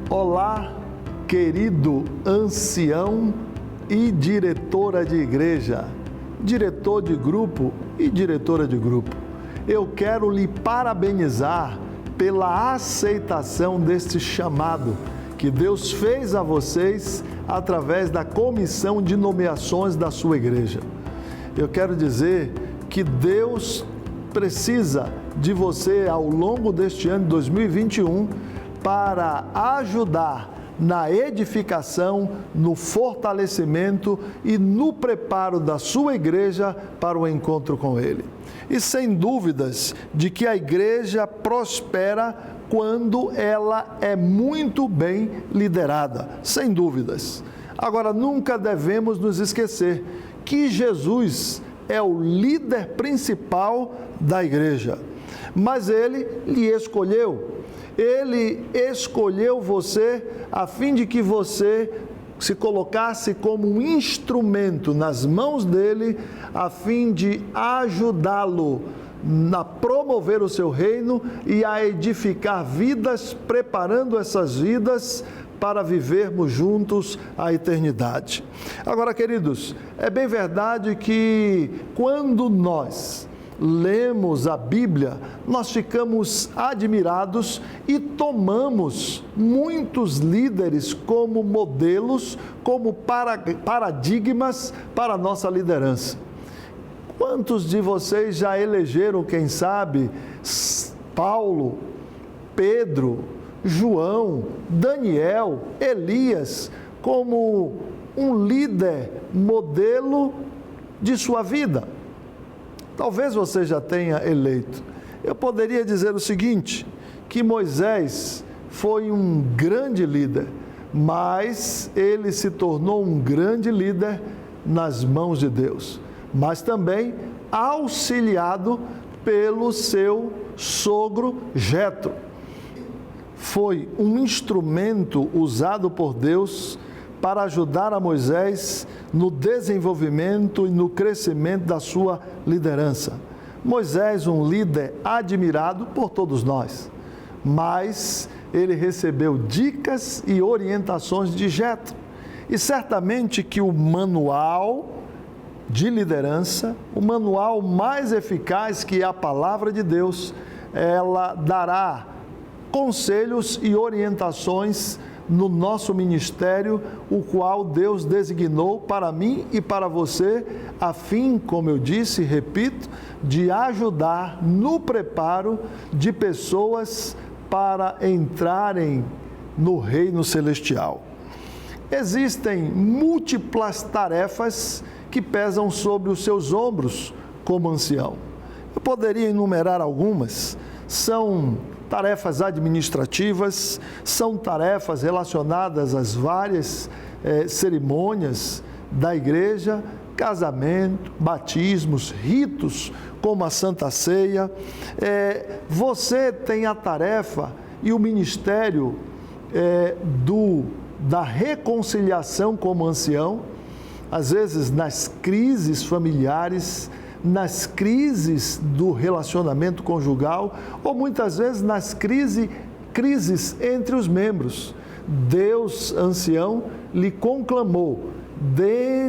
Olá, querido ancião e diretora de igreja, diretor de grupo e diretora de grupo. Eu quero lhe parabenizar pela aceitação deste chamado que Deus fez a vocês através da comissão de nomeações da sua igreja. Eu quero dizer que Deus precisa de você ao longo deste ano de 2021 para ajudar na edificação, no fortalecimento e no preparo da sua igreja para o encontro com Ele. E sem dúvidas de que a igreja prospera quando ela é muito bem liderada, sem dúvidas. Agora, nunca devemos nos esquecer que Jesus é o líder principal da igreja, mas Ele lhe escolheu. Ele escolheu você a fim de que você se colocasse como um instrumento nas mãos dele, a fim de ajudá-lo a promover o seu reino e a edificar vidas, preparando essas vidas para vivermos juntos a eternidade. Agora, queridos, é bem verdade que quando nós lemos a Bíblia, nós ficamos admirados e tomamos muitos líderes como modelos, como paradigmas para a nossa liderança. Quantos de vocês já elegeram, quem sabe, Paulo, Pedro, João, Daniel, Elias, como um líder modelo de sua vida? Talvez você já tenha eleito. Eu poderia dizer o seguinte, que Moisés foi um grande líder, mas ele se tornou um grande líder nas mãos de Deus, mas também auxiliado pelo seu sogro Jetro. Foi um instrumento usado por Deus para ajudar a Moisés no desenvolvimento e no crescimento da sua liderança. Moisés, um líder admirado por todos nós, mas ele recebeu dicas e orientações de Jetro. E certamente que o manual de liderança, o manual mais eficaz que é a palavra de Deus, ela dará conselhos e orientações no nosso ministério, o qual Deus designou para mim e para você, a fim, como eu disse e repito, de ajudar no preparo de pessoas para entrarem no reino celestial. Existem múltiplas tarefas que pesam sobre os seus ombros como ancião. Eu poderia enumerar algumas. São tarefas administrativas, são tarefas relacionadas às várias cerimônias da igreja, casamento, batismos, ritos como a Santa Ceia. Você tem a tarefa e o ministério da reconciliação como ancião, às vezes nas crises familiares, nas crises do relacionamento conjugal ou muitas vezes nas crises entre os membros. Deus, ancião, lhe conclamou,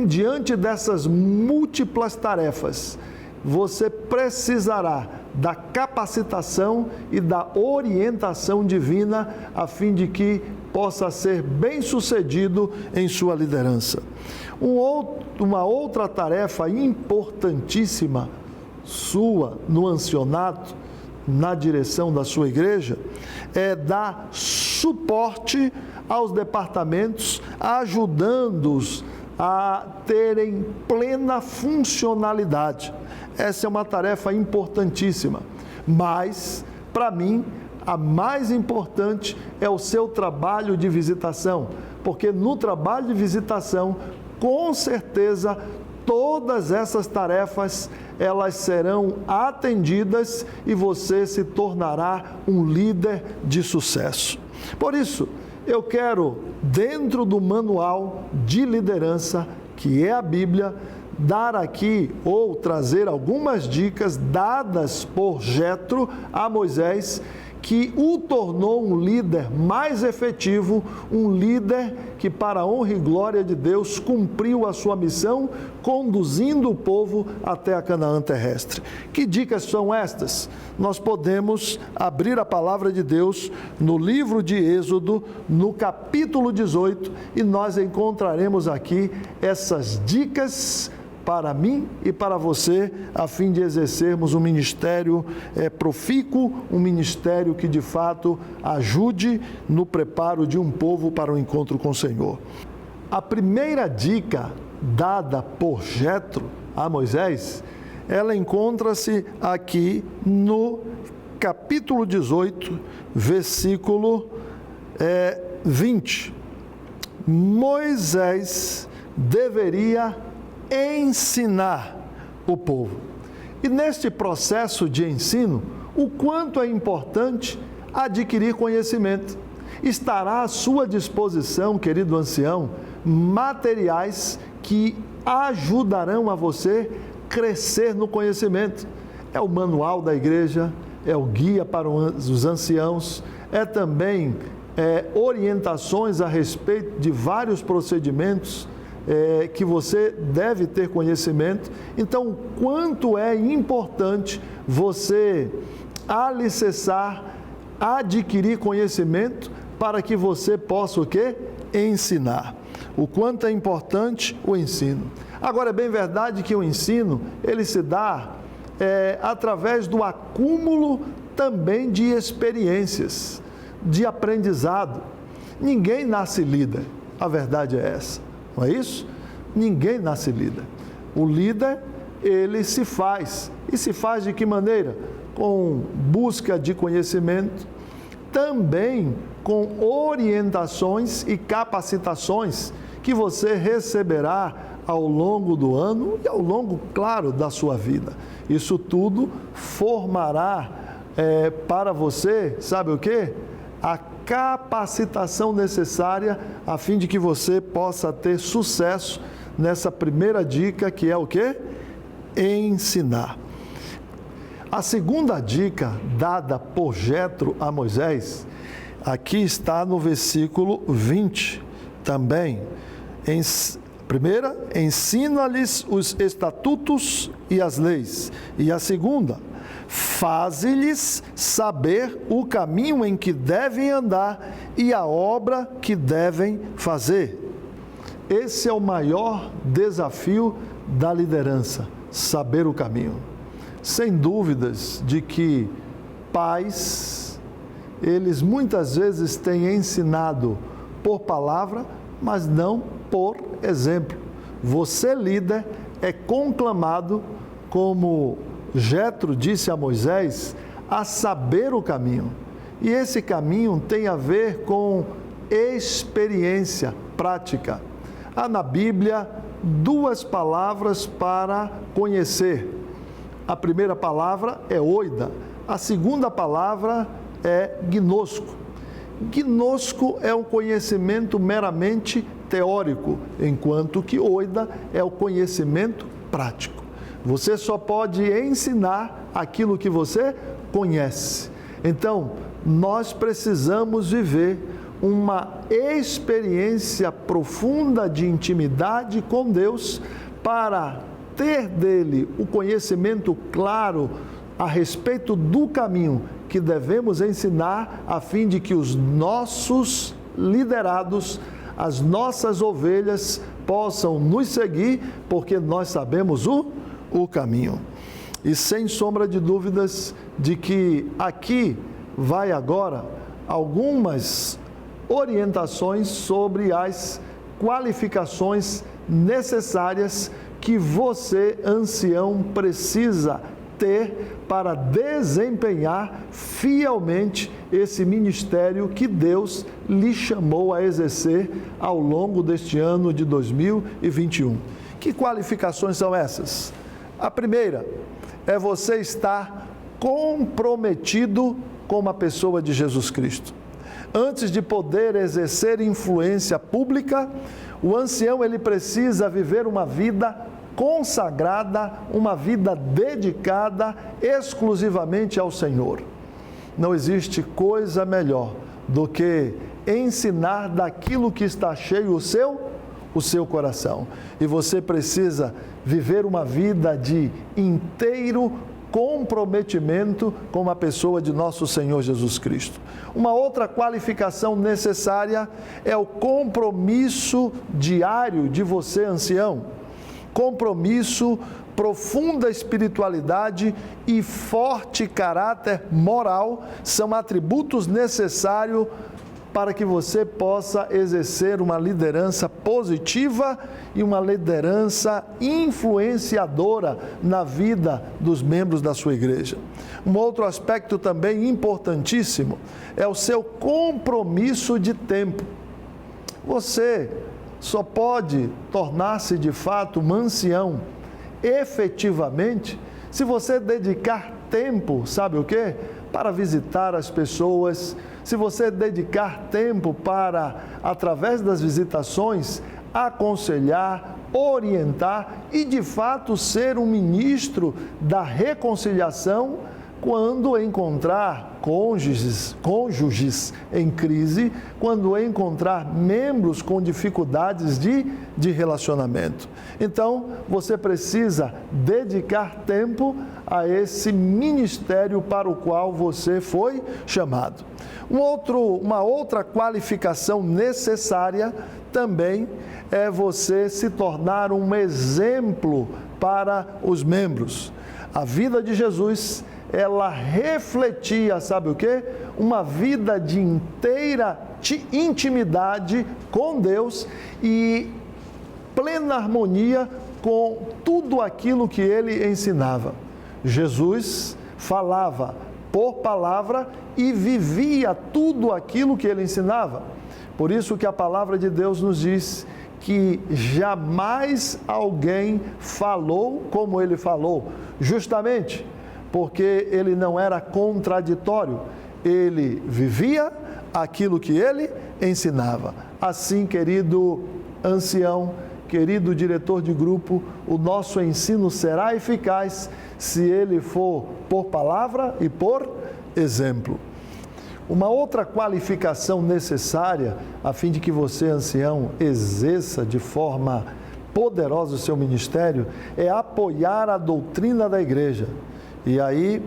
diante dessas múltiplas tarefas, você precisará da capacitação e da orientação divina a fim de que possa ser bem-sucedido em sua liderança. Uma outra tarefa importantíssima sua no ancianato, na direção da sua igreja, é dar suporte aos departamentos, ajudando-os a terem plena funcionalidade. Essa é uma tarefa importantíssima, mas, para mim, a mais importante é o seu trabalho de visitação, porque no trabalho de visitação, com certeza, todas essas tarefas, elas serão atendidas e você se tornará um líder de sucesso. Por isso, eu quero, dentro do manual de liderança, que é a Bíblia, dar aqui ou trazer algumas dicas dadas por Jetro a Moisés, que o tornou um líder mais efetivo, um líder que, para a honra e glória de Deus, cumpriu a sua missão, conduzindo o povo até a Canaã terrestre. Que dicas são estas? Nós podemos abrir a palavra de Deus no livro de Êxodo, no capítulo 18, e nós encontraremos aqui essas dicas para mim e para você, a fim de exercermos um ministério profícuo, um ministério que de fato ajude no preparo de um povo para o encontro com o Senhor. A primeira dica dada por Jetro a Moisés, ela encontra-se aqui no capítulo 18, versículo 20. Moisés deveria ensinar o povo. E neste processo de ensino, o quanto é importante adquirir conhecimento. Estará à sua disposição, querido ancião, materiais que ajudarão a você crescer no conhecimento. É o manual da igreja, é o guia para os anciãos, é também orientações a respeito de vários procedimentos que você deve ter conhecimento. Então, quanto é importante você alicerçar, adquirir conhecimento para que você possa o quê? Ensinar. O quanto é importante o ensino. Agora, é bem verdade que o ensino, ele se dá através do acúmulo também de experiências, de aprendizado. Ninguém nasce líder, a verdade é essa. Não é isso? Ninguém nasce líder. O líder, ele se faz. E se faz de que maneira? Com busca de conhecimento, também com orientações e capacitações que você receberá ao longo do ano e ao longo, claro, da sua vida. Isso tudo formará para você, sabe o quê? A capacitação necessária a fim de que você possa ter sucesso nessa primeira dica, que é o quê? Ensinar. A segunda dica dada por Jetro a Moisés, aqui está no versículo 20 também. Primeira, ensina-lhes os estatutos e as leis. E a segunda, faze-lhes saber o caminho em que devem andar e a obra que devem fazer. Esse é o maior desafio da liderança, saber o caminho. Sem dúvidas de que pais, eles muitas vezes têm ensinado por palavra, mas não por exemplo. Você, líder, é conclamado, como Jetro disse a Moisés, a saber o caminho. E esse caminho tem a ver com experiência prática. Há na Bíblia duas palavras para conhecer. A primeira palavra é oida, a segunda palavra é gnosco. Gnosco é um conhecimento meramente teórico, enquanto que oida é o conhecimento prático. Você só pode ensinar aquilo que você conhece. Então, nós precisamos viver uma experiência profunda de intimidade com Deus para ter dele o conhecimento claro a respeito do caminho que devemos ensinar, a fim de que os nossos liderados, as nossas ovelhas, possam nos seguir, porque nós sabemos o caminho. E sem sombra de dúvidas de que aqui vai agora algumas orientações sobre as qualificações necessárias que você, ancião, precisa ter para desempenhar fielmente esse ministério que Deus lhe chamou a exercer ao longo deste ano de 2021. Que qualificações são essas? A primeira é você estar comprometido com uma pessoa de Jesus Cristo. Antes de poder exercer influência pública, o ancião ele precisa viver uma vida consagrada, uma vida dedicada exclusivamente ao Senhor. Não existe coisa melhor do que ensinar daquilo que está cheio o seu coração. E você precisa viver uma vida de inteiro comprometimento com a pessoa de nosso Senhor Jesus Cristo. Uma outra qualificação necessária é o compromisso diário de você, ancião. Compromisso, profunda espiritualidade e forte caráter moral são atributos necessários para que você possa exercer uma liderança positiva e uma liderança influenciadora na vida dos membros da sua igreja. Um outro aspecto também importantíssimo é o seu compromisso de tempo. Você só pode tornar-se de fato um ancião efetivamente se você dedicar tempo, sabe o quê? Para visitar as pessoas, se você dedicar tempo para, através das visitações, aconselhar, orientar e, de fato, ser um ministro da reconciliação quando encontrar cônjuges em crise, quando encontrar membros com dificuldades de relacionamento. Então, você precisa dedicar tempo a esse ministério para o qual você foi chamado. Uma outra qualificação necessária também é você se tornar um exemplo para os membros. A vida de Jesus, ela refletia, sabe o quê? Uma vida de inteira intimidade com Deus e plena harmonia com tudo aquilo que ele ensinava. Jesus falava por palavra e vivia tudo aquilo que ele ensinava. Por isso que a palavra de Deus nos diz que jamais alguém falou como ele falou, justamente porque ele não era contraditório, ele vivia aquilo que ele ensinava. Assim, querido ancião, querido diretor de grupo, o nosso ensino será eficaz se ele for por palavra e por exemplo. Uma outra qualificação necessária, a fim de que você, ancião, exerça de forma poderosa o seu ministério, é apoiar a doutrina da igreja. E aí,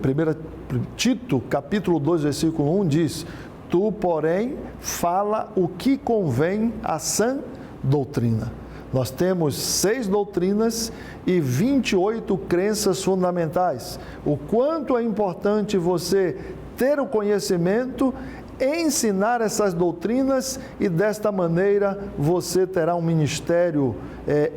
Tito, capítulo 2, versículo 1, diz: tu, porém, fala o que convém à sã doutrina. Nós temos 6 doutrinas e 28 crenças fundamentais. O quanto é importante você ter o conhecimento, ensinar essas doutrinas e desta maneira você terá um ministério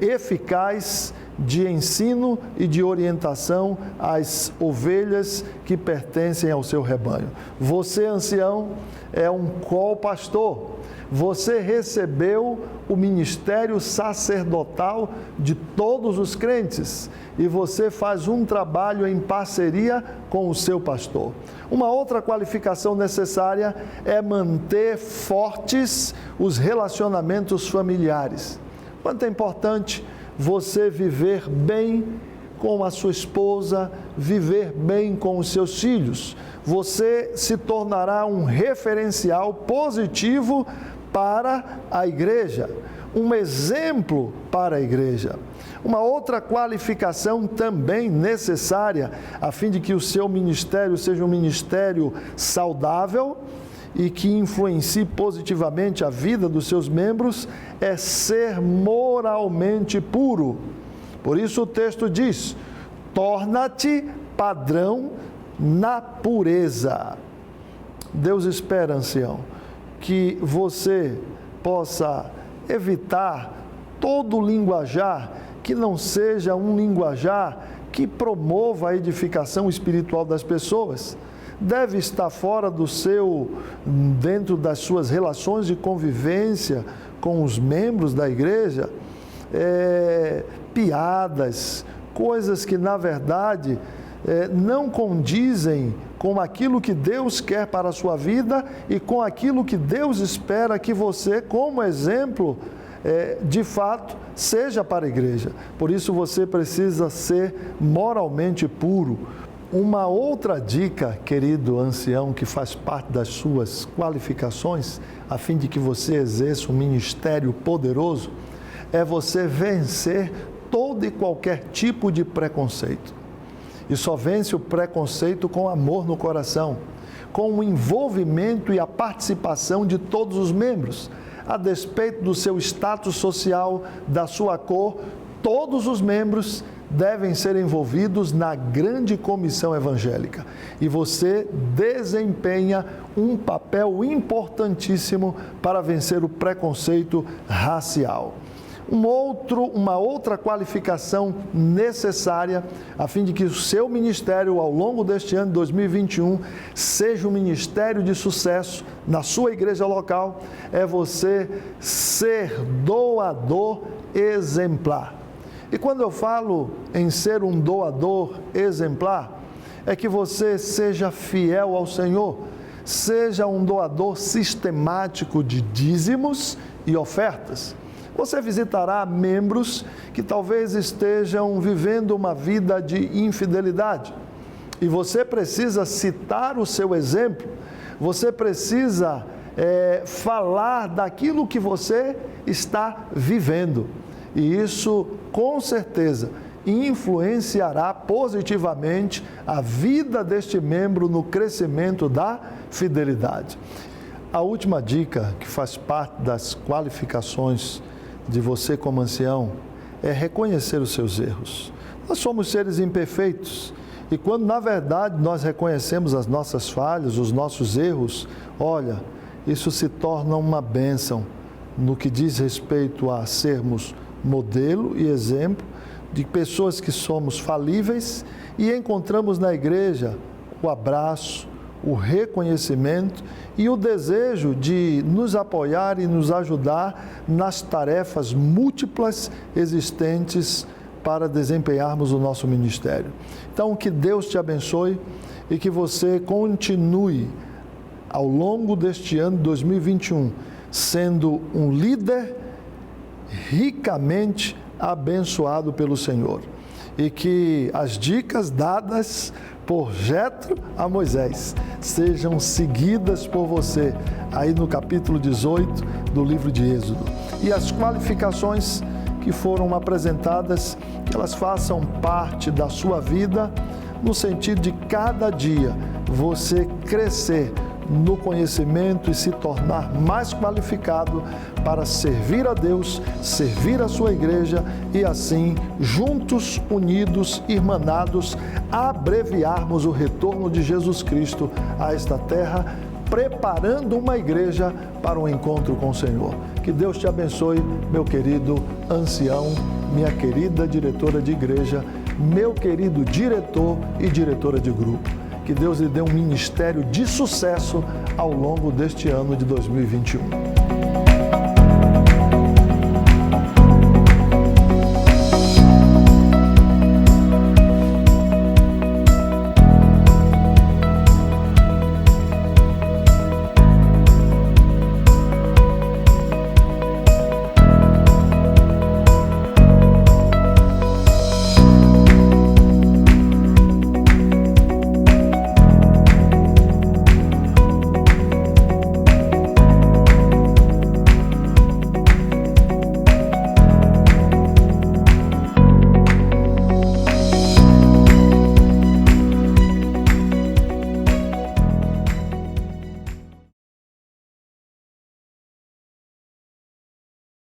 eficaz de ensino e de orientação às ovelhas que pertencem ao seu rebanho. Você, ancião, é um co-pastor. Você recebeu o ministério sacerdotal de todos os crentes e você faz um trabalho em parceria com o seu pastor. Uma outra qualificação necessária é manter fortes os relacionamentos familiares. Quanto é importante você viver bem com a sua esposa, viver bem com os seus filhos. Você se tornará um referencial positivo para a igreja, um exemplo para a igreja. Uma outra qualificação também necessária, a fim de que o seu ministério seja um ministério saudável e que influencie positivamente a vida dos seus membros, é ser moralmente puro. Por isso o texto diz: torna-te padrão na pureza. Deus espera, ancião, que você possa evitar todo linguajar que não seja um linguajar que promova a edificação espiritual das pessoas. Deve estar fora dentro das suas relações de convivência com os membros da igreja, piadas, coisas que na verdade não condizem com aquilo que Deus quer para a sua vida e com aquilo que Deus espera que você, como exemplo, de fato, seja para a igreja. Por isso você precisa ser moralmente puro. Uma outra dica, querido ancião, que faz parte das suas qualificações, a fim de que você exerça um ministério poderoso, é você vencer todo e qualquer tipo de preconceito. E só vence o preconceito com amor no coração, com o envolvimento e a participação de todos os membros. A despeito do seu status social, da sua cor, todos os membros devem ser envolvidos na grande comissão evangélica. E você desempenha um papel importantíssimo para vencer o preconceito racial. Uma outra qualificação necessária, a fim de que o seu ministério, ao longo deste ano de 2021, seja um ministério de sucesso na sua igreja local, é você ser doador exemplar. E quando eu falo em ser um doador exemplar, é que você seja fiel ao Senhor, seja um doador sistemático de dízimos e ofertas. Você visitará membros que talvez estejam vivendo uma vida de infidelidade. E você precisa citar o seu exemplo, você precisa falar daquilo que você está vivendo. E isso, com certeza, influenciará positivamente a vida deste membro no crescimento da fidelidade. A última dica, que faz parte das qualificações de você como ancião, é reconhecer os seus erros. Nós somos seres imperfeitos e quando na verdade nós reconhecemos as nossas falhas, os nossos erros, olha, isso se torna uma bênção no que diz respeito a sermos modelo e exemplo de pessoas que somos falíveis e encontramos na igreja o abraço, o reconhecimento e o desejo de nos apoiar e nos ajudar nas tarefas múltiplas existentes para desempenharmos o nosso ministério. Então, que Deus te abençoe e que você continue ao longo deste ano de 2021 sendo um líder ricamente abençoado pelo Senhor. E que as dicas dadas por Jetro a Moisés sejam seguidas por você aí no capítulo 18 do livro de Êxodo. E as qualificações que foram apresentadas, elas façam parte da sua vida no sentido de cada dia você crescer no conhecimento e se tornar mais qualificado para servir a Deus, servir a sua igreja e assim, juntos, unidos, irmanados, abreviarmos o retorno de Jesus Cristo a esta terra, preparando uma igreja para um encontro com o Senhor. Que Deus te abençoe, meu querido ancião, minha querida diretora de igreja, meu querido diretor e diretora de grupo. Que Deus lhe dê um ministério de sucesso ao longo deste ano de 2021.